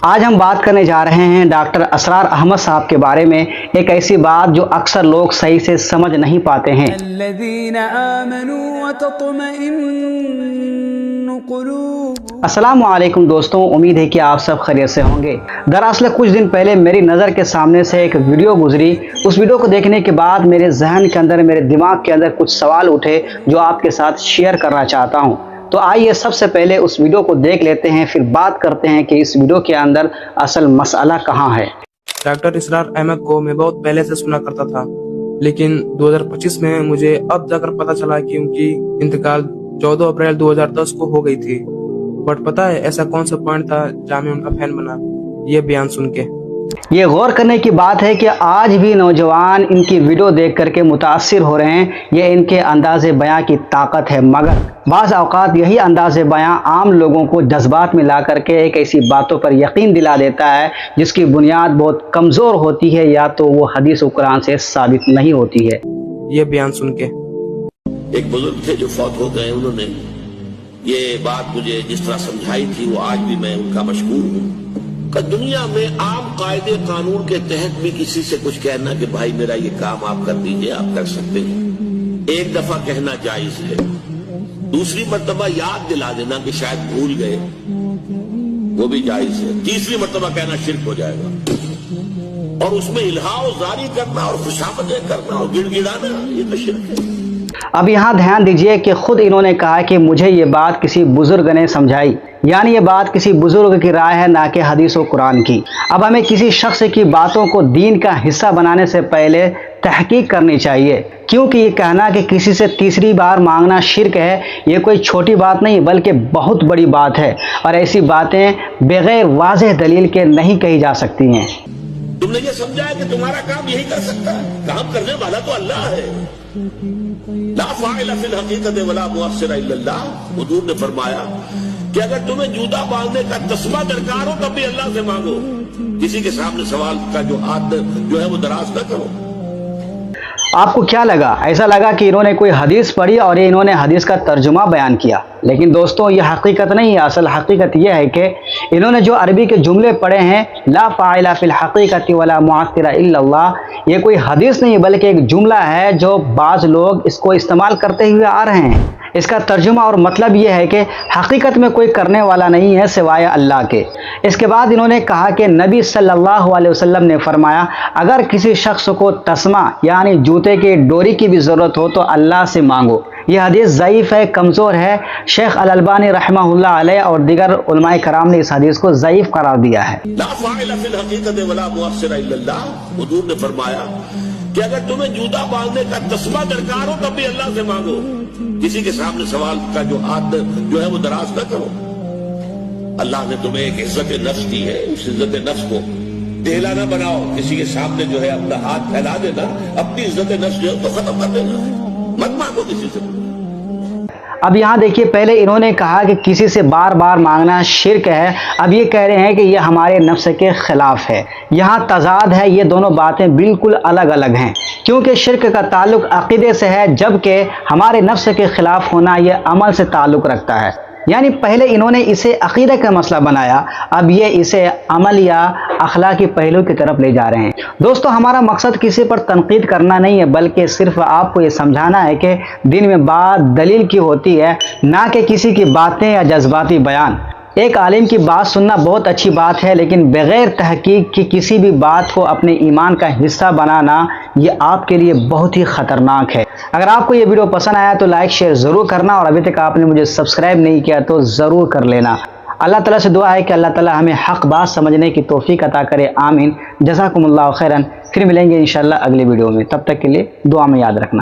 آج ہم بات کرنے جا رہے ہیں ڈاکٹر اسرار احمد صاحب کے بارے میں، ایک ایسی بات جو اکثر لوگ صحیح سے سمجھ نہیں پاتے ہیں۔ الذین آمنوا وتطمئن قلوبهم۔ السلام علیکم دوستوں، امید ہے کہ آپ سب خیریت سے ہوں گے۔ دراصل کچھ دن پہلے میری نظر کے سامنے سے ایک ویڈیو گزری۔ اس ویڈیو کو دیکھنے کے بعد میرے ذہن کے اندر، میرے دماغ کے اندر کچھ سوال اٹھے جو آپ کے ساتھ شیئر کرنا چاہتا ہوں۔ تو آئیے سب سے پہلے اس ویڈیو کو دیکھ لیتے ہیں، پھر بات کرتے ہیں کہ اس ویڈیو کے اندر اصل مسئلہ کہاں ہے۔ ڈاکٹر اسرار احمد کو میں بہت پہلے سے سنا کرتا تھا، لیکن 2025 میں مجھے اب جا کر پتا چلا کہ ان کی انتقال 14 اپریل 2010 کو ہو گئی تھی۔ بٹ پتا ہے ایسا کون سا پوائنٹ تھا جہاں میں ان کا فین بنا؟ یہ بیان سن کے یہ غور کرنے کی بات ہے کہ آج بھی نوجوان ان کی ویڈیو دیکھ کر کے متاثر ہو رہے ہیں۔ یہ ان کے انداز بیاں کی طاقت ہے، مگر بعض اوقات یہی انداز بیاں عام لوگوں کو جذبات میں لا کر کے ایک ایسی باتوں پر یقین دلا دیتا ہے جس کی بنیاد بہت کمزور ہوتی ہے، یا تو وہ حدیث و قرآن سے ثابت نہیں ہوتی ہے۔ یہ بیان سن کے ایک بزرگ تھے جو فوت ہو گئے، انہوں نے یہ بات مجھے جس طرح سمجھائی تھی وہ آج بھی میں ان کا مشکور ہوں کہ دنیا میں عام قاعدے قانون کے تحت بھی کسی سے کچھ کہنا کہ بھائی میرا یہ کام آپ کر دیجئے، آپ کر سکتے ہیں، ایک دفعہ کہنا جائز ہے، دوسری مرتبہ یاد دلا دینا کہ شاید بھول گئے، وہ بھی جائز ہے، تیسری مرتبہ کہنا شرک ہو جائے گا، اور اس میں الہا و زاری کرنا اور خوشامدیں کرنا اور گڑ گڑانا یہ تو شرک ہے۔ اب یہاں دھیان دیجئے کہ خود انہوں نے کہا کہ مجھے یہ بات کسی بزرگ نے سمجھائی، یعنی یہ بات کسی بزرگ کی رائے ہے، نہ کہ حدیث و قرآن کی۔ اب ہمیں کسی شخص کی باتوں کو دین کا حصہ بنانے سے پہلے تحقیق کرنی چاہیے، کیونکہ یہ کہنا کہ کسی سے تیسری بار مانگنا شرک ہے، یہ کوئی چھوٹی بات نہیں بلکہ بہت بڑی بات ہے، اور ایسی باتیں بغیر واضح دلیل کے نہیں کہی جا سکتی ہیں۔ تم نے یہ سمجھا ہے کہ تمہارا کام یہی کر سکتا ہے، کام کرنے والا تو اللہ ہے۔ لا فاعل فی الحقیقت ولا مؤثر الا اللہ۔ حضور نے فرمایا کہ اگر تمہیں جوتا باندھنے کا تسمہ درکار ہو تب بھی اللہ سے مانگو، کسی کے سامنے سوال کا جو ہاتھ جو ہے وہ دراز نہ کرو۔ آپ کو کیا لگا؟ ایسا لگا کہ انہوں نے کوئی حدیث پڑھی اور انہوں نے حدیث کا ترجمہ بیان کیا، لیکن دوستوں یہ حقیقت نہیں ہے۔ اصل حقیقت یہ ہے کہ انہوں نے جو عربی کے جملے پڑھے ہیں، لا فاعل فی الحقیقت ولا مؤثر الا اللہ، یہ کوئی حدیث نہیں بلکہ ایک جملہ ہے جو بعض لوگ اس کو استعمال کرتے ہوئے آ رہے ہیں۔ اس کا ترجمہ اور مطلب یہ ہے کہ حقیقت میں کوئی کرنے والا نہیں ہے سوائے اللہ کے۔ اس کے بعد انہوں نے کہا کہ نبی صلی اللہ علیہ وسلم نے فرمایا اگر کسی شخص کو تسمہ یعنی جوتے کی ڈوری کی بھی ضرورت ہو تو اللہ سے مانگو۔ یہ حدیث ضعیف ہے، کمزور ہے۔ شیخ الالبانی رحمہ اللہ علیہ اور دیگر علماء کرام نے اس حدیث کو ضعیف قرار دیا ہے۔ لا فاعل فی الحقیقت ولا مؤثر الا اللہ۔ حضور نے فرمایا کہ اگر تمہیں جوتا باندھنے کا تسمہ درکار ہو تب بھی اللہ سے مانگو، کسی کے سامنے سوال کا جو ہاتھ جو ہے وہ دراز نہ کرو۔ اللہ نے تمہیں ایک عزت نفس دی ہے، اس عزت نفس کو ڈھیلا نہ بناؤ، کسی کے سامنے جو ہے اپنا ہاتھ پھیلا دینا، اپنی عزت نفس جو ہے تو ختم کر دینا، مت مانگو کسی سے۔ اب یہاں دیکھیے، پہلے انہوں نے کہا کہ کسی سے بار بار مانگنا شرک ہے، اب یہ کہہ رہے ہیں کہ یہ ہمارے نفس کے خلاف ہے۔ یہاں تضاد ہے، یہ دونوں باتیں بالکل الگ الگ ہیں، کیونکہ شرک کا تعلق عقیدے سے ہے، جبکہ ہمارے نفس کے خلاف ہونا یہ عمل سے تعلق رکھتا ہے۔ یعنی پہلے انہوں نے اسے عقیدہ کا مسئلہ بنایا، اب یہ اسے عمل یا اخلاقی پہلو کی طرف لے جا رہے ہیں۔ دوستو ہمارا مقصد کسی پر تنقید کرنا نہیں ہے، بلکہ صرف آپ کو یہ سمجھانا ہے کہ دین میں بات دلیل کی ہوتی ہے، نہ کہ کسی کی باتیں یا جذباتی بیان۔ ایک عالم کی بات سننا بہت اچھی بات ہے، لیکن بغیر تحقیق کی کسی بھی بات کو اپنے ایمان کا حصہ بنانا یہ آپ کے لیے بہت ہی خطرناک ہے۔ اگر آپ کو یہ ویڈیو پسند آیا تو لائک شیئر ضرور کرنا، اور ابھی تک آپ نے مجھے سبسکرائب نہیں کیا تو ضرور کر لینا۔ اللہ تعالیٰ سے دعا ہے کہ اللہ تعالیٰ ہمیں حق بات سمجھنے کی توفیق عطا کرے، آمین۔ جزاکم اللہ خیرن۔ پھر ملیں گے انشاءاللہ اگلی ویڈیو میں، تب تک کے لیے دعا میں یاد رکھنا۔